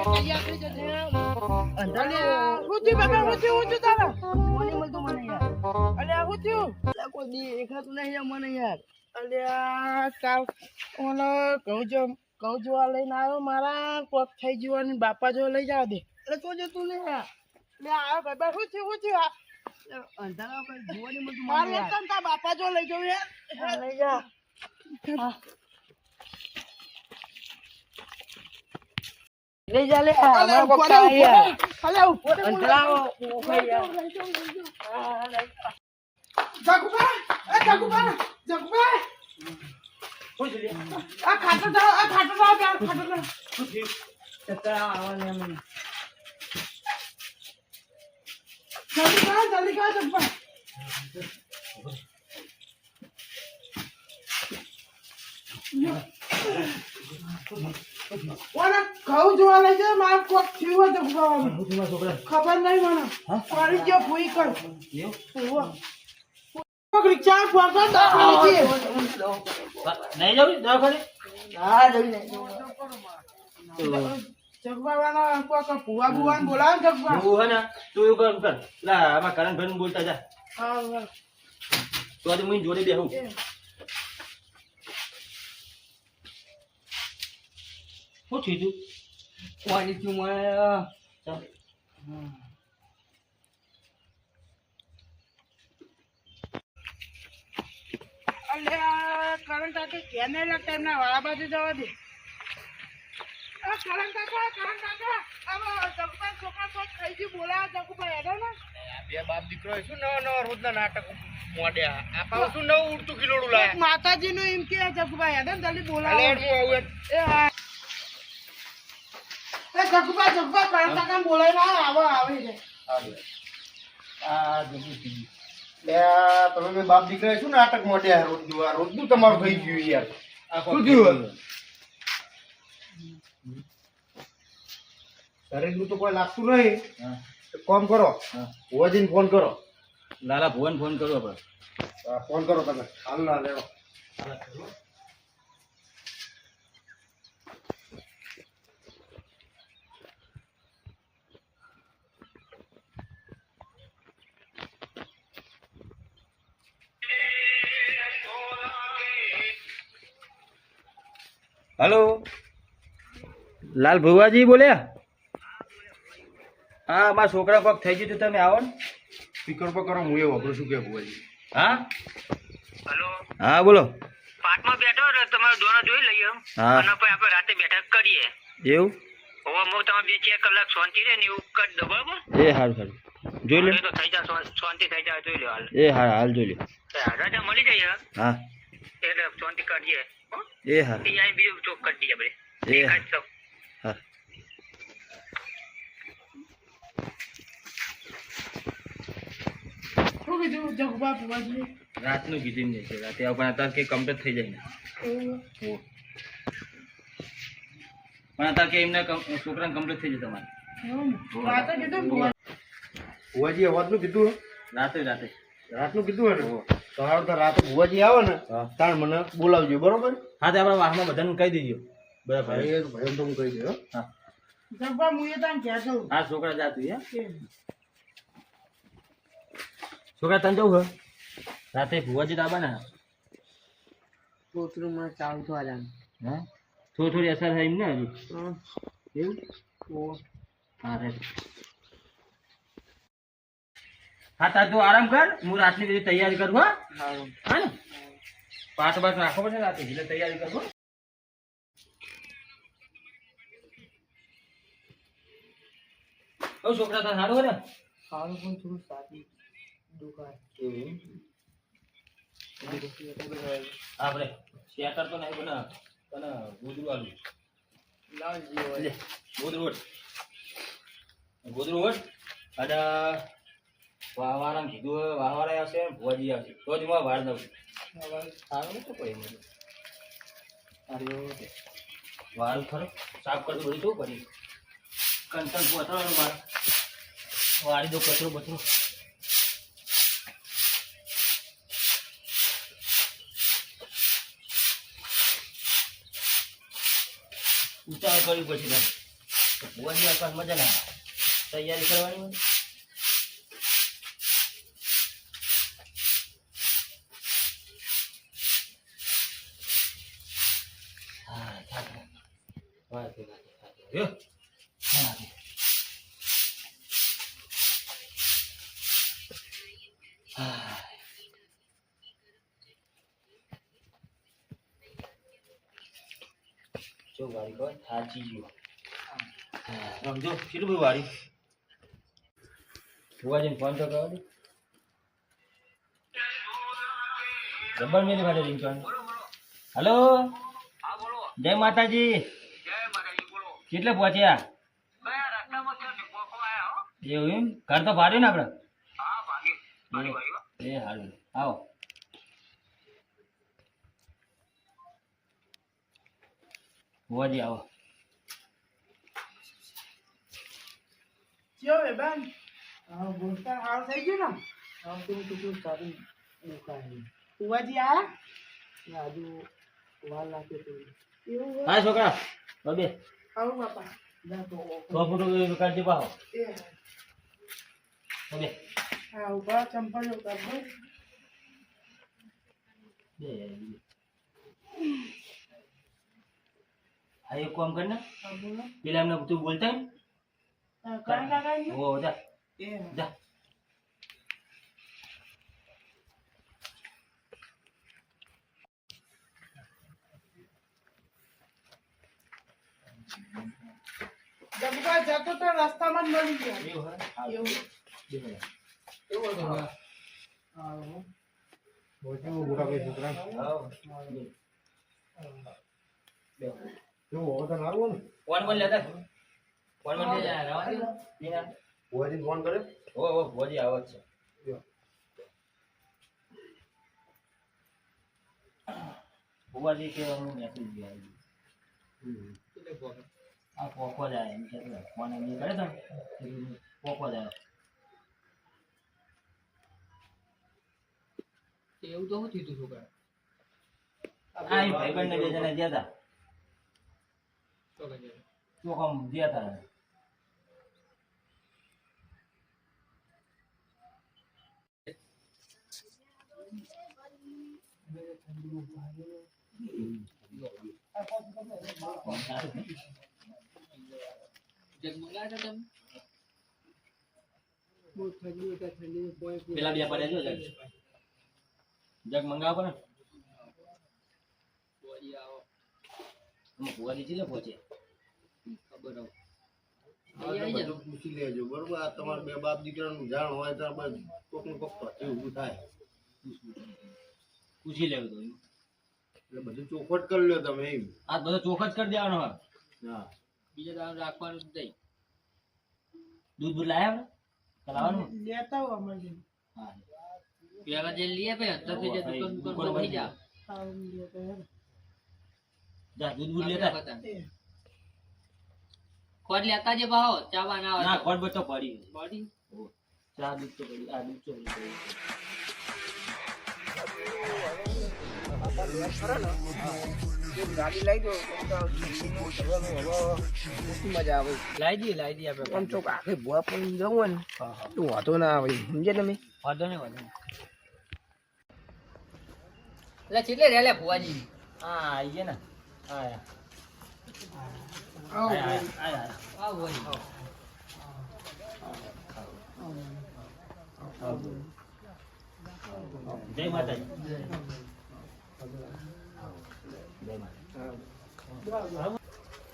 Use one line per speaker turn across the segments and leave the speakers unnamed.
તૈયાર થઈ જશે અલ્યા હું થયું બાપા હું થયું તારા મને મળતું મને યાર અલ્યા હું થયું અલ્યા કોઈ દી દેખાતું નહીં યાર મને યાર અલ્યા કાલ ઓલો કહું જોવા લઈને આવ્યો મારા કોક થઈ ગયો અને બાપા જો લઈ જાવ દે એટલે તો જતું નહીં યાર લે આવ્યો બાપા શું થયું અંધારા પર જોવાની મળતું મારે એકદમ તા બાપા જો લઈ જાવ યાર લઈ જા લઈ જા લે અમાર કોક યાર અલે ઉપર અંતરાવો યાર જગુબા જગુબા કોઈ જલ્દી આ ખાટો જાવ યાર ખાટો જાવ શું થયું ચક્કર આવવાને મને જલ્દી કા જગુબા ઓને ઘઉં જોવા લઈ જાય માર કોક થયું હતું છોકરા ખબર નહીં મને પાણી જો ભૂઈ કર કોક રિક્ષા ફોકસ આપી
નહીં જવું દવાખાને
હા જઈ નહીં જગવા વાળા કોક ભુવા ભુવાન બોલાવ જગવા
હું હે ને તું એવું કર લા આમાં કરણભાઈ બોલતા જા
હા
તો આજે હું જોડે બેહું શું થયું તું
પાણી થયું મને અલ્યા કરંટ કાકા ક્યાં નહીં લાગતા એમના વાળા બાજુ જવા દે કરંટ કાકા આમાં જગુભાઈ છોકરા કોક થઈ ગયું બોલાવા જગુભાઈ હેડો ને
બે બાપ દીકરો શું નવા રોજના નાટક મોડ્યા આપા શું નવું ઉડતું કિલોડું લાયા
માતાજીનું એમ કે જગુભાઈ હેડો ને જલ્દી બોલાવો
હું આવું
એ હા એ જગુભાઈ કરંટ કાકા બોલાવીને આવે છે
આ જગુ કી
તમે બે બાપ દીકરા શું નાટક મોઢ્યા રોજનું તમારું થઈ ગયું યાર શું થયું શરીરનું તો કોઈ લાગતું નહીં કોમ કરો ભુવાજીને ફોન કરો
લાલા ભુવન ફોન કરો આપણે
ફોન કરો તમે હાલ ના લેવો
हेलो लाल भुवाजी बोल्या हाँ मारा छोकरा कोक થઈ ગયું તો તમે આવો ને
સ્પીકર પર કરો હું એ વાપરું છું કે ભુવાજી
હા
હેલો
હા બોલો
પાટમાં બેઠો ને તમારો દોનો જોઈ લઈએ
હા.
અને પછી આપણે રાતે બેઠક કરીએ
એવું
હવે હું તમે 2-4 કલાક શાંતિ રહે ને એવું કરી દો બરાબર
એ હારું હારું જોઈ લે
એ તો થઈ જાય શાંતિ થઈ જાય જોઈ લો હાલ
એ હા હાલ જોઈ લે
રાજા મળી જાય
હા
એટલે શાંતિ કરીએ હો
એ હા
ત્યાં બીજું ચોક કરી દઈએ આપણે
એ
દેખાય સૌ
હા
શું કીધું જગુભા ભુવાજી
રાતનું કીધું ને છે રાતે પણ અત્યારે કે કમ્પ્લીટ થઈ જાય ને પણ અત્યારે કે એમને છોકરાને કમ્પ્લીટ થઈ જાય તમારે
રાતે કીધું ભુવાજી
ભુવાજી અવાજનું કીધું
રાતે રાતે
રાતનું કીધું ને તો હાલ તો રાતે ભુવાજી આવે ને તાણ મને બોલાવજો બરોબર
હા તો આપણા વાહમાં બધાને કહી દીધો બરાબર
ભાઈ તો હું કહી દઉં
હા
જગુભા હું એ ત્યાં ક્યાં જવું
હા છોકરા જાતું હે છોકરા તને જવું હે રાતે ભુવાજી દાબા ને
પોતરું મને ચાલુ થવા જાણ
હા થોડી થોડી અસર થાય એમ ને હજુ એવું હા રે હા તાર તું આરામ કર હું રાતની બધી તૈયારી કરું હા હા ને પાઠ બાટ રાખવો પડશે રાતે એટલે તૈયારી કરવો ઓ છોકરા તાર સારું ને
સારું પણ થોડું સાદી દુકાન
આપણે શેટર તો નહીં બને તને ગોદરું આલું
લાવજી
ગોદરું વટ અને વાવારામ કીધું વાવારા આવશે ભુવાજી આવશે તો જ હું વાર દઉં સારું તો કોઈ મને વારું ખરો સાફ કરી બધું શું કરી કંટન પોતરવાનું મારે વાળી દો કચરો બચરો ઉતાર કર્યું પછી ભુવાજી આસપાસ મજા ના આવે. તૈયારી કરવાની હોય. હા, થાક. વાહ, યો. હા. હા. જો વાળી કોઈ થાચી ગયો. સમજો કેટલું બધું વાળી. ભુવાજીને ફોન તો કરો ને. જબર મેરી માટે રિંગ કરવાનું. હલો. જય માતાજી. કેટલે પહોંચ્યા? એવું એમ? ઘર તો ભાડ્યું ને આપણે? એ હારું. આવો. ભુવાજી આવો.
ચિયો બે બેન બોલતા હાલ થઈ ગયું ને તો તું સારી મુકાય ઉવાજી આ આજુ વાલ લાગે તો એવું
હા છોકરા બબે
આવું બાપા જા તો
100 ફૂટ કાઢી પાહો
એ
બબે
હા ઉભા ચંપલ ઉતાર દો
બે આ એક કામ કર ને
હા બોલો
પેલા એમને તું બોલતા ને
કાઈ કાકા
ઓ જા
એ
જા
જબકા જતો તો રસ્તામાં જ મળી ગયા
એવું હે
એવું
એવું
એવું હતું હા
મોટા ભાઈ છોકરા જો હવે તો આવું ને
ફોન બોલ લેતા ફોન બોલ લે રવા દે બીના
ભુવાજી ફોન કરે
ઓ ભોજી આવત છે ભુવાજી કે હું મેસેજ આવી આ પોકો જાય એમ છે ફોન એમ કરે તો પોકો જાય
એવું તો હું થયું છોકરા
આ ભાઈબંધ ને બે જણા ગયા હતા ચોકમ ગયા હતા પેલા બે પડ્યા જો જગ મંગાવો ને ભુવાજી ચીલે પહોંચે ખબર
બધું પૂછી લેજો બરોબર આ તમારા બે બાપ દીકરાનું જાણ હોય તો આપણે કોકનું કોક તો ઊભું થાય
પૂછી લેવું તો
એટલે બધું ચોખવટ કરી લ્યો તમે એમ
આ બધો ચોખ જ કરી દેવાનો હવે
હા
બીજા દાડે રાખવાનું જ નહીં દૂધ બૂધ લાયા લાવવાનું
લેતા હો અમે
હા
પેલા જે લીએ ભાઈ અંદર થી જે દુકાન દુકાન થઈ જા
જા દૂધ બૂધ લેતા
ખોટ લેતા જે ભાવ ચાવા ના
ના
આવે
કોટ બચ્ચો પડી
બોડી
ચા દૂધ તો પડી આ દૂધ તો પડી
ગાડી લઈ દો મજા આવે
લાઈ દી આપણે
આમ ચોક આખે ભૂવા પણ જવું ને તો વાંધો ના આવે સમજે તમે
વાંધો નહીં એટલે કેટલે રેલે ભુવાજી
હા આઈએ ને આયા
આવો
આયા
આવ વળી
જય માતાજી જય માતા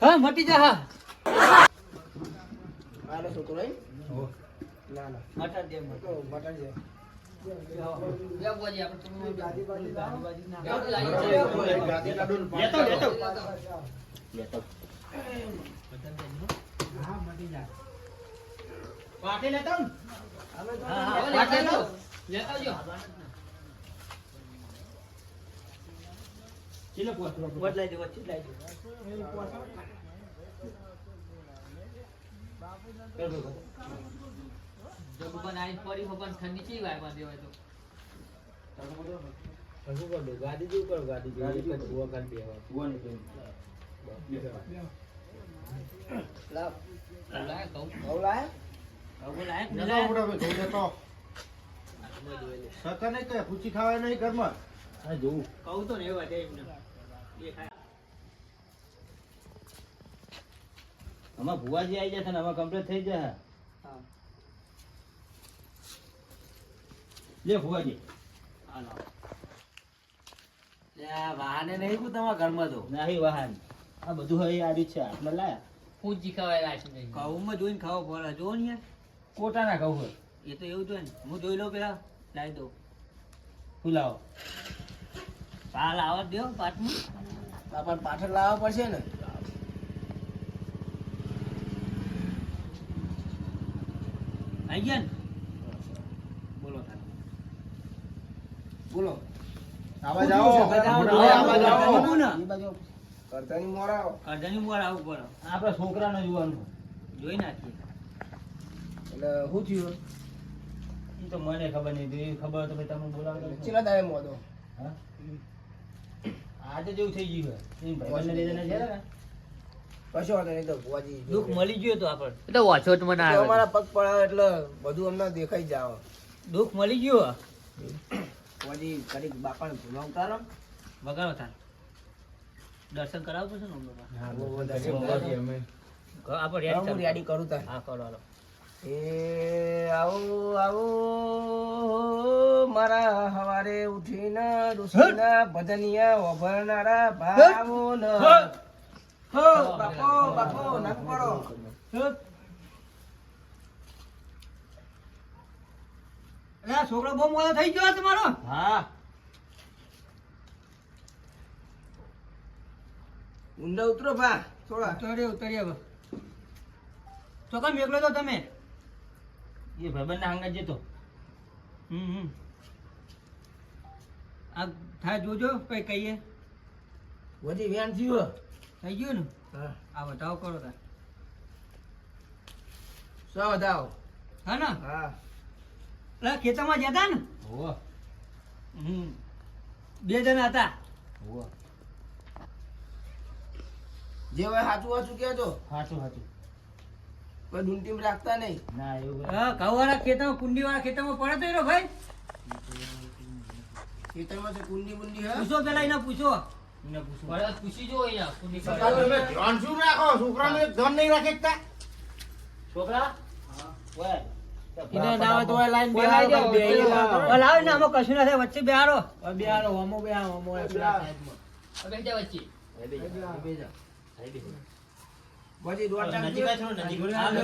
હા મટી જા હા
આલો છોકરો લઈ ના ના
મટા દે
મટન છે
બે ભુવાજી આપણે ગાડી બાજી
ગાદી લાડુ
લેતો લેતો લેતો
હા મટી જા
પાટે લેતો ને
હા લેતા જો
ચીલે પોત
બદલાઈ દે વચ્ચે લાઈ દે જબ બનાઈ પડી હો પણ ઠંડી ચી વાય માં દેવાય તો
ગાડી જેવું કરો ગાડી જેવું ભુવા કાઢી દેવા
ભુવન
લાવ
લાય કહું
ઘઉં લાય
કહું લાય
ના, ના, મોટા ભાઈ, જોઈ લેતો. સકા નહીં કે પૂછી ખાવાય નહીં ઘરમાં.
હા જોઉં
કહું તો રેવા દે એમને દેખાય
આમાં ભુવાજી આવી જશે ને આમાં કમ્પ્લીટ થઈ જશે લે ભુવાજી
હાલો
વાહને નહીં કું તમારા ઘરમાં તો
નહીં વાહન આ બધું હવે આડી છે આપણે લાયા
પૂજી ખવાય રાખ્યું નહીં
ઘઉંમાં જોઈને ખાવો પડે જો ને યાર
કોટાના કહું હોય
એ તો એવું જ હોય ને હું જોઈ લઉં પેલા લાવી દઉં
ફુલાવો
પાલ આવવા દો પાટનું આપણને પાછળ લાવવા પડશે ને આવી ગયા ને બોલો તારે બોલો
આવા જાઓ.
આવા જાઓ.
મોટા ભાઈ, આવા જાઓ.
આવું ને.
એ બાજુ
કરતાની મોડા આવો. કરતાની મોડા આવું પડે
આપણા છોકરાને જોવાનું
જોઈ નાખીએ એટલે શું થયું
એ તો મને ખબર નહીં એ ખબર તો ભાઈ તમે બોલાવો
ચેલા દાડે મોદો
હા આજે જેવું થઈ ગયું એ ભાઈબંધને લઈ જઈને છે ને
કશો વાંધો નહીં તો ભુવાજી દુઃખ મળી ગયું તો આપણે
એ તો વાછોટ મને
તો અમારા પગ પડાવે એટલે બધું અમને દેખાઈ જાવ દુઃખ મળી ગયું ભુવાજી કડીક બાપાને ભૂલાવતા રહો વગાડો તાર દર્શન કરાવવું છે ને અમને આપણે રેડી કરું તાર હા કરો હાલો એ આવો આવો મારા હવારે ઉઠીને ઋષિના ભજનિયા વભરનારા ભાવો ન હો બાપો બાપો નાક પડો અરે છોકરો બહુ મોડો થઈ ગયો તમારો
હા
ઊંડા ઉતરો ભા થોડા ઉતર્યા છોકરા મેકલો તો તમે
એ ભાઈબંધના હાંગા જતો
આ થાય જોજો કઈ કહીએ વધી વેન થયો થઈ ગયું ને હા આ બતાવો કરો તાર સો બતાવો હા ને હા એટલે ખેતરમાં જતા ને
હોવ
બે જણા હતા
હોવ
જે હોય સાચું વાચું કહેજો
સાચું સાચું
કોઈ ડુંટીમ રાખતા નહીં
ના એવું
હા ઘઉંવાળા ખેતરમાં કુંડીવાળા ખેતરમાં પડે તો ભાઈ ખેતરમાં છે કુંડી બુંડી હા પૂછો પેલા એને પૂછો
એને પૂછું
બળદ પૂછી જો અહીંયા કુંડી
સકા તમે ધ્યાન શું રાખો? છોકરાને ધ્યાન નહીં રાખે એકતા?
છોકરા ઓય
એને નાવે તો લાઈન બેહારો લાવ ને આમાં કશું ના થાય વચ્ચે બેહારો બેહારો હોમો બેહારો હોમો પેલા સાઈડમાં
હવે જા વચ્ચે
બેજા વજી દોડ
નજીક આય થોડું નજીક
હા, લો.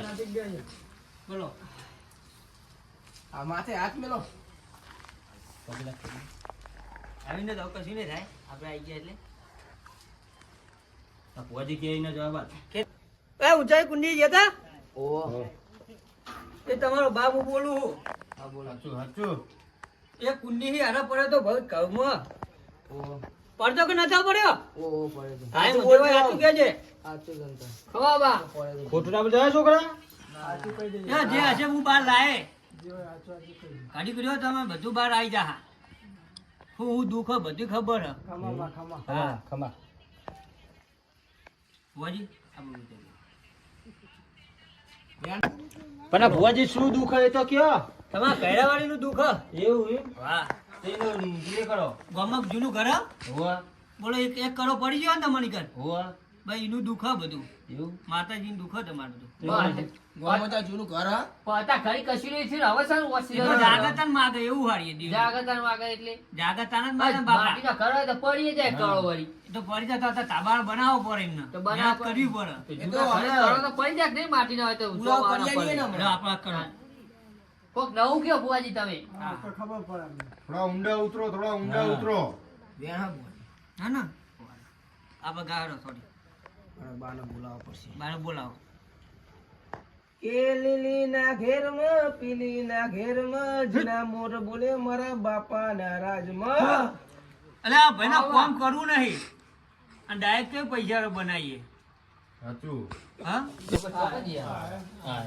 નજીક આય.
બોલો આ માથે હાથ મેલો આવીને તો કશું નહીં થાય આપણે આવી ગયા એટલે
આ ભુવાજી કે એનો જવાબ આપ
એ ઊંચાઈ કુંડી જતા એ તમારો બાપ હું બોલું
સાચું, સાચું.
એ કુંડી થી હારા પડે તો બહુ ઘઉંમાં પડતો કે નતો પડ્યો હા એમ બોલવા સાચું કહેજે
ખવા બા
ખોટું ના બોલતા છોકરા
એ જે હશે હું બહાર લાય કાઢી કર્યો તમે બધું બહાર આવી જા હું દુઃખ બધી ખબર હે
હા ખમા
ભુવાજી આ બધું જોજો.
પણ આ ભુવાજી શું દુઃખ એ તો કયો
તમારા ઘેરાવાળી નું દુઃખ
એવું એમ
હા
તેનો એ કરો
ગામમાં જૂનું ઘર હે?
હોવા
બોલો એક કરો પડી ગયો ને તમારી ઘર
હોવા
ભાઈ એનું દુઃખ હે બધું
એવું
માતાજી દુઃખ હે તમારું બધું
જૂનું ઘર પતા ઘડી કશું નહીં થયું હવે સારું
એ તો જાગતન માગે એવું હારીએ દીધું.
જાગતાન વાગે એટલે
જાગતન જ માગે બાપા
માટીનો ઘર હોય તો પડી જાય કળો વળી
એ તો પડી જતા હતા તાબાળ બનાવવો પડે એમને
તો બનાવવો
મહેનત
પડે.
કરવી પડે
જૂના ઘરે કળો તો પડી જાય કે નહીં માટીનો હોય તો ઊંચો વાળો પડે.
એટલે આપણા કરો
કોક નવું કયો ભુવાજી તમે
થોડા ઊંડા ઉતરો, થોડા ઊંડા
હા.
ઉતરો.
હા ને આપણે ગાળો થોડી બાને બોલાવો કે લીલી ના ઘેરમાં પીલી ના ઘેરમાં જીના મોર બોલે મારા બાપા ના રાજમાં અલે આ ભાઈના કામ કરવું નહીં અને ડાયરેક્ટ કે પૈસા બનાવીએ
સાચું.
હા
હા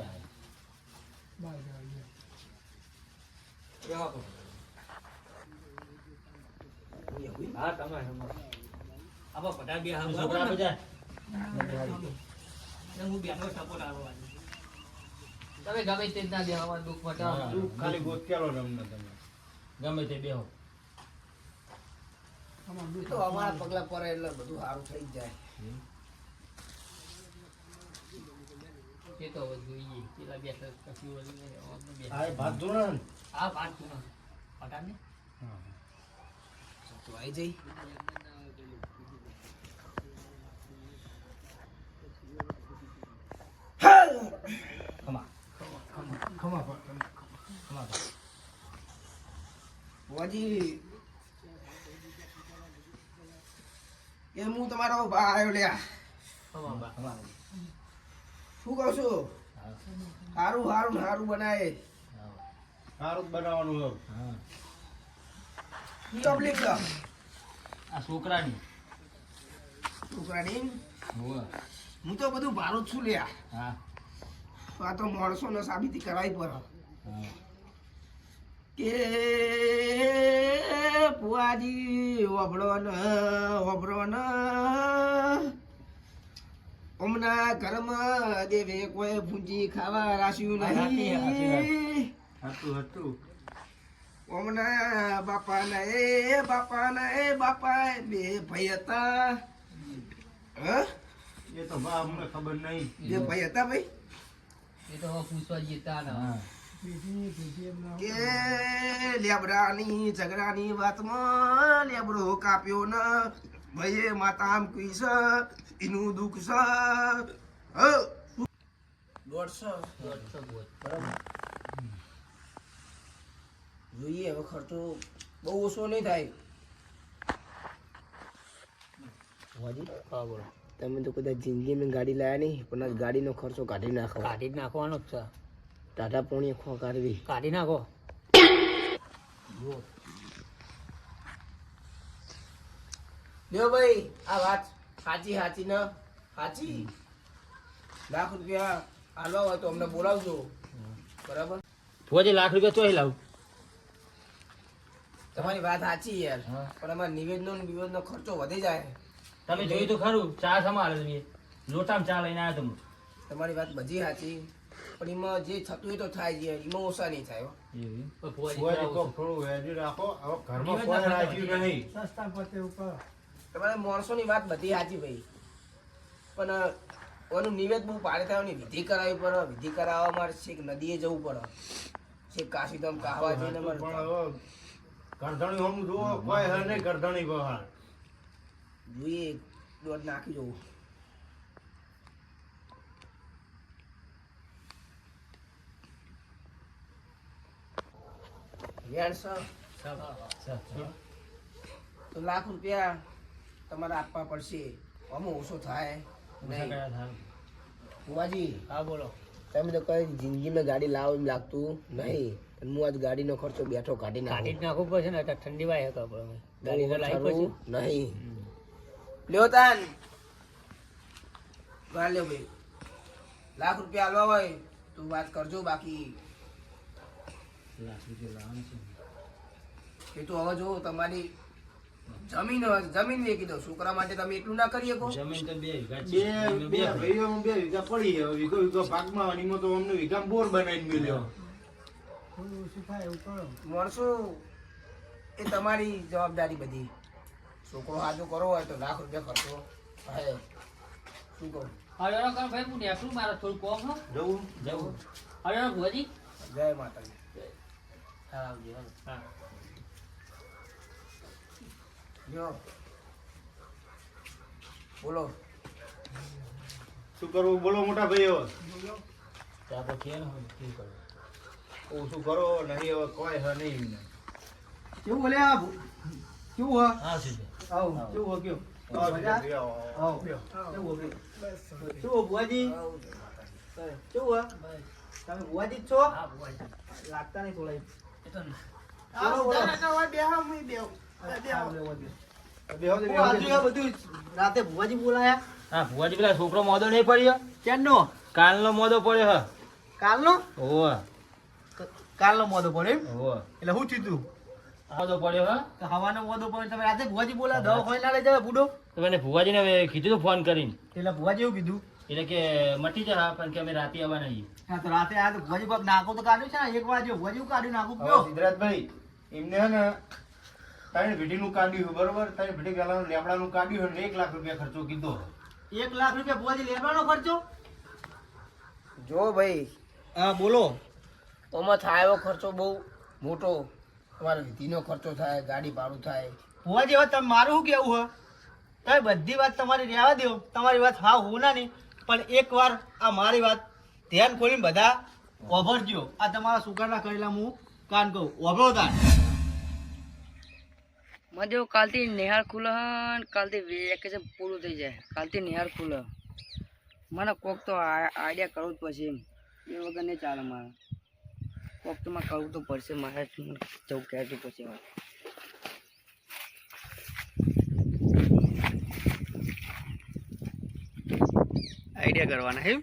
હા તમે આવા બધા બે
છોકરા બધા
એટલે હું બેઠો સપોર્ટ આવવાનો. તમે ગમે તે જ ના દેવામાં દુઃખ મટાવો.
હા.
તું ખાલી ગોત્યાલો રમને તમે.
ગમે તે બેહો.
એ તો અમારા પગલા પડે એટલે બધું સારું થઈ જ જાય.
એ તો હવે જોઈએ. પેલા બેઠા કશું ઓલું નહીં, અમને બેઠા.
આ ભાત જોડે ને.
આ વાત તું ના. પટાને?
તો આઈ જઈ.
ખમા.
બુઆજી એ હું તમારો બા આવ્યો લ્યા.
ખમા.
શું કહું છું? હારું હારું હારું બનાવે.
સારું જ બનાવવાનું હોય.
હા.
તબલીગ છે
આ છોકરાની.
છોકરાની.
હોવે.
હું તો બધું ભારું જ છું લ્યા.
હા.
આ તો માણસો ને સાબિતી કરાવી પડે
હા.
કે બુઆજી વભળો ને હમણાં ઘરમાં દેવે કોઈ ભૂંજી ખાવા રાખ્યું
સાચી
નહીં.
હતું હતું.
હમણાં બાપા બે ભાઈ હતા.
એ તો બા અમને ખબર નહીં.
બે ભાઈ હતા ભાઈ.
એ તો હવે પૂછવા જતા ને.
હા.
કે લેબડાની ઝઘડાની વાતમાં લેબડો કાપ્યો ને ભાઈએ માતા આમ કઈ છે એનું દુઃખ છે. 150 બરાબર. જોઈએ હવે ખર્ચો બહુ ઓછો નહીં થાય.
હા બોલો.
તમે તો કદાચ જિંદગીમાં ગાડી લાયા નહીં પણ આજ ગાડીનો ખર્ચો કાઢી નાખો.
કાઢી જ નાખવાનો જ છે.
ટાટા પોણી ખો કાઢવી.
કાઢી નાખો.
લ્યો ભાઈ આ વાત સાચી સાચી ને સાચી. લાખ રૂપિયા હાલવા હોય તો અમને બોલાવજો. બરાબર.
ફોજે લાખ રૂપિયા ચોઈ લાવું.
તમારી વાત સાચી યાર.
હા.
પણ અમારા નિવેદનો ખર્ચો વધી જાય.
તમે જોયું તો ખરું. ચા સમારે તમે. લોટામાં ચા લઈને આવ્યા તમે.
તમારી વાત બધી સાચી પણ એમાં જે થતું હોય તો થાય છે. એમાં ઓછા નહીં થાય હો.
એવું.
પણ ફુવાજી
કોઈ
કરાવું
કોક
છું.
થોડું વહેલું રાખો. હવે ઘરમાં કોઈ રાખ્યું નહીં.
તમારે માણસોની વાત બધી સાચી ભાઈ પણ ઓનું નિવેદ બહુ પાડે થાય એની વિધિ કરાવવી પડે. વિધિ કરાવવા માટે છેક નદીએ જવું પડે. છેક કાશીધામ કાહવા જઈને
પણ
અમારે
હવે ગરધણી હમ જુઓ કોઈ હે નહીં ગરધણી બહાર.
જોઈએ દોઢ નાખી જવું. વેણ છે તો લાખ રૂપિયા તમારે આપવા પડશે. આમાં ઓછો થાય નહીં. બુવાજી
હા બોલો.
તમે તો કઈ જિંદગીમાં ગાડી લાવો એમ લાગતું નહીં. પણ હું આજ ગાડીનો ખર્ચો બેઠો કાઢી
કાઢી જ
નાખું.
નાખવું પડશે ને અત્યારે ઠંડી વાય હતો આપણે. ગાડી તો લાવી પડશે.
નહીં લ્યો તાન લ્યો ભાઈ. લાખ રૂપિયા હાલવા હોય તો વાત કરજો. બાકી
લાખ રૂપિયા લાવવાનું છે.
એ તો હવે જો તમારી જમીન વેચી દો. છોકરા માટે તમે એટલું ના કરી શકો.
જમીન તો 2 વીઘા
બે
છે.
બે ભાઈઓમાં 2 વીઘા પડી. હવે વીઘો પાકમાં અને એમાં તો અમને વીઘામાં બોર બનાવીને મળ્યો.
માણસો એ તમારી જવાબદારી બધી. છોકરો હાજો કરો હોય તો લાખ રૂપિયા ખર્ચો થાય. શું કહું?
હવે એનો કામ ભાઈ હું નેકળું. મારે થોડું કોમ હો.
જવું
જવું.
હવે એનો ભુવાજી.
જય માતાજી.
હા આવજો. હા.
લ્યો બોલો.
શું કરવું બોલો મોટા ભાઈઓ.
ચા તો કે ને હવે શું કરવું.
ઓછું કરો નહીં હવે કોઈ હે નહીં.
કેવું બોલ્યા? કેવું હા?
હા છે.
આવ કેવું હો કયો? આવ કેવું હો
બુવાજી.
કેવું હા? તમે બુવાજી જ છો?
હા ભુવાજી.
લાગતા નહીં થોડા.
એ તો
રાતે ભુવાજી બોલાયા.
હા ભુવાજી પેલા છોકરો મોદો નહીં પડ્યો.
ક્યાંનો?
કાલનો મોદો પડ્યો હ.
કાલનો?
ઓવે.
કાલનો મોદો પડ્યો એમ?
ઓવે.
એટલે હું થયું?
મોદો પડ્યો હ.
તો હવાનો મોદો પડ્યો તમે રાતે ભુવાજી બોલા દવા ખોઈ ના લઈ જાય બુડો.
તો મને ભુવાજીને હવે કીધું તું ફોન કરીને.
એટલે ભુવાજી એવું કીધું
એટલે કે મટી જાય પણ કે અમે રાતે આવવાના છીએ.
હા તો રાતે આ તો ભુવાજી કોક નાખું તો કાઢ્યું છે ને 1 વાગે ભુવાજી કાઢ્યું નાખું
હવે
કયો
સિદ્ધરાજભાઈ એમને હે ને ત્રણ પેઢીનું કાઢ્યું છે, બરોબર? ત્રણ પેઢી પહેલાનું લેમડાનું કાઢ્યું છે ને 1 લાખ રૂપિયા ખર્ચો કીધો.
1 લાખ રૂપિયા ભુવાજી લેવાનો ખર્ચો
જો ભાઈ
હા બોલો
ઓમાં થાય એવો ખર્ચો બહુ મોટો. તમારે વિધિનો ખર્ચો થાય, ગાડી ભાડું થાય.
ભુવાજી હવે તમે મારું શું કેવું હે તમે બધી વાત તમારી રહેવા દો, તમારી વાત હા હું ના નહીં, પણ એકવાર આ મારી વાત ધ્યાન ખોલીને બધા ઓભરજો. આ તમારા સુકારના કરેલા હું કાન કહું ઓભરો તાર.
મજો કાલથી નિહાળ ખુલે હન કાલથી વેકેશન પૂરું થઈ જાય કાલથી નિહાળ ખુલે મને કોક તો આઈડિયા કરવું જ પડશે એમ એ વગર નહીં ચાલે મારે કોક તો મારે કરવું તો પડશે મારે જવું કહેતું પછી હવે
આઈડિયા કરવાના એમ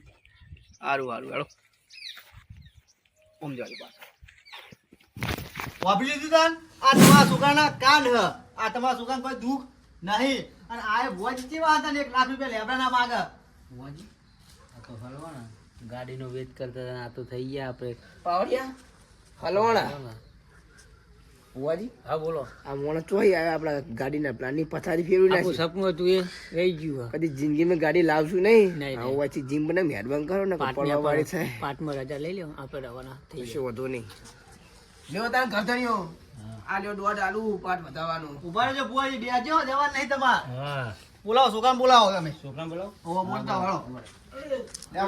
સારું સારું હેડો સમજાવી પાછા વાપરી લીધું તાન આ તમારા છોકરાના કાન હ આ તમારા છોકરાને કોઈ દુઃખ નહીં અને આ ભુવાજી કેવા હતા ને 1 લાખ રૂપિયા લેબડા ના માગે
ભુવાજી આ તો હલવાના ગાડીનો વેચ કરતા હતા, આ તો થઈ ગયા આપણે.
પાવડિયા હલવાણા ભુવાજી
હા બોલો.
આ મોણસ ચોઈ આવ્યા આપણા ગાડીના પ્લાનની પથારી ફેરવી
આપણું
નાખી.
સપનું હતું એ રહી ગયું.
કદી જિંદગીમાં ગાડી લાવશું નહીં.
નહીં.
આવું વાંચી જીમ બને મહેરબાન કરો ને પડવા વાળી થાય.
પાટમાં રજા લઈ લો આપણે રવાના થઈ
કશું વધુ નહીં. લ્યો તાર ઘરધણીઓ આ લ્યો દોઢ આલુ પાટ વધાવવાનું.
ઉભા રહેજો ભુવાજી બેજો જવાનું નહીં તમારે
હા
બોલાવો છોકરાને બોલાવો તમે
છોકરા બોલો.
ઓ બોલતા વળો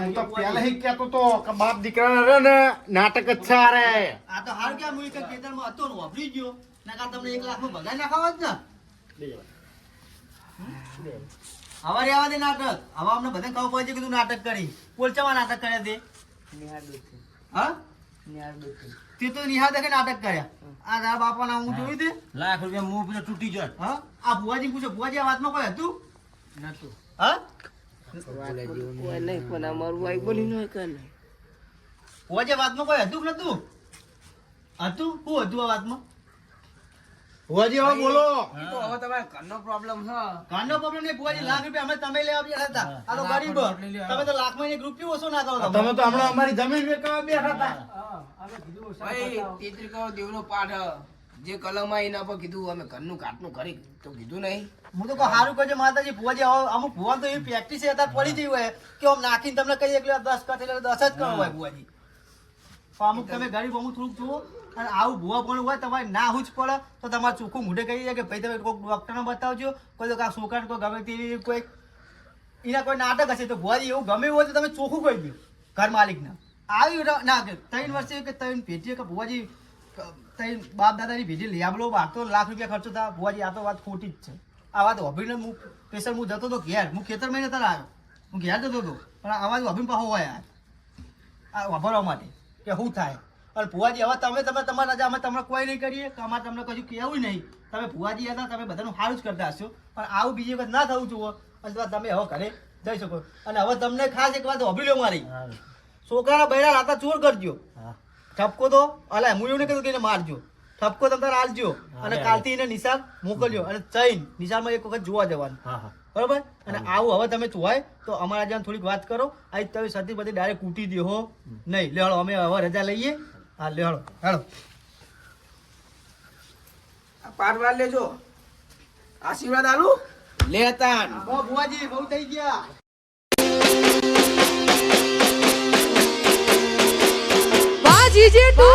હું તો પહેલા ય કહેતો તો કે બાપ દીકરાના રે ને નાટક જ છે આ રે.
આ તો હાર ક્યાં મુઈ કે ખેતરમાં હતો ને વાપરી ગયો નકા તમને 1 લાખ માં ભગાઈ નાખાવા જ ને હવે રહેવા દે નાટક. હવે અમને બધા ખબર પડે છે કે તું નાટક કરી પોલચામાં નાટક કર્યા તે હા તે તો નિહાળ દેખે નાટક કર્યા આ તારા બાપાના હું જોયું તે
લાખ રૂપિયા મું પેલો તૂટી જાય.
હા આ ભુવાજી પૂછો ભુવાજી આ વાતમાં કોઈ હતું
નતું.
હા
કોઈ નહીં પણ અમારું વાઈ બોલી ન કર નહીં.
ભુવાજી આ વાતમાં કોઈ હતું કે નતું હતું શું હતું આ વાતમાં ભુવાજી હવે બોલો
ઈ તો હવે તમારે ઘરનો પ્રોબ્લેમ છે.
કાનનો પ્રોબ્લેમ નહીં ભુવાજી લાખ રૂપિયા અમે તમે લેવા બેઠા હતા આ તો ગરીબ તમે તો લાખમાં 1 રૂપિયો ઓછો ના કરો
તમે તો હમણાં અમારી જમીન વેચવા બેઠા હતા.
ભાઈ તેત્રી કરોડ દેવનો પાઠ હ. જે કલમમાં એના પર કીધું અમે ઘરનું કાટનું કરી તો કીધું નહીં.
હું તો સારું કરજો માતાજી ભુવાજી હવે અમુક ભુવન તો એવી પ્રેક્ટિસ છે અત્યારે પડી ગઈ હોય કે આમ નાખીને તમને કહીએ કે 10 કટ એટલે 10 જ કરો હોય ભુવાજી પણ અમુક તમે ગરીબ અમુક થોડુંક જુઓ અને આવું ભુવા પણ હોય તમારે ના હું જ પડે તો તમારે ચોખ્ખું મોઢે કહી દે કે ભાઈ તમે કોઈ ડોક્ટરને બતાવજો કોઈ તો કાં છોકરાને કોઈ ગમે તેવી કોઈ એના કોઈ નાટક હશે તો ભુવાજી એવું ગમે હોય તો તમે ચોખ્ખું કહી દો ઘર માલિકને આવી ના કે 3 વર્ષે કે 3 પેઢીએ કે ભુવાજી 3 બાપ દાદાની પેઢી લેબલો બાગતો લાખ રૂપિયા ખર્ચો થાય ભુવાજી આ તો વાત ખોટી જ છે આ વાત વાપરીને હું સ્પેશિયલ હું જતો હતો ઘેર હું ખેતરમાં નતો આવ્યો હું ઘેર જતો હતો પણ આવાજ વાપરીને પાછો હોય યાર આ વાપરવા માટે કે શું થાય અને ભુવાજી હવે તમે તમારા રજા અમે તમને કોઈ નહીં કરીએ કે અમારે તમને કશું કહેવું નહીં તમે ભુવાજી હતા તમે બધાનું સારું જ કરતા હશો પણ આવું બીજી વખત ના થવું જુઓ અને તમે હવે ઘરે જઈ શકો અને હવે તમને ખાસ એક વાત વાપરી લો મારી છોકરાના બૈરા લાતા ચોર કરજો ઠપકો તો અલા હું એવું નહીં કીધું કે એને મારજો ઠપકો તમે તારે આલજો અને કાલથી એને નિશાળ મોકલજો અને ચઈન નિશાળમાં એક વખત જોવા જવાનું બરોબર અને આવું હવે તમે જોવાય તો અમારા જ્યાં થોડીક વાત કરો આજ તમે સતી બધી ડાયરેક્ટ કૂટી દો હો નહીં લેહળો અમે હવે રજા લઈએ હા લેહળો હેળો
આ પાઠ વાર લેજો આશીર્વાદ આલુ લેતા
ભુવાજી બહુ થઈ ગયા
જીજે તું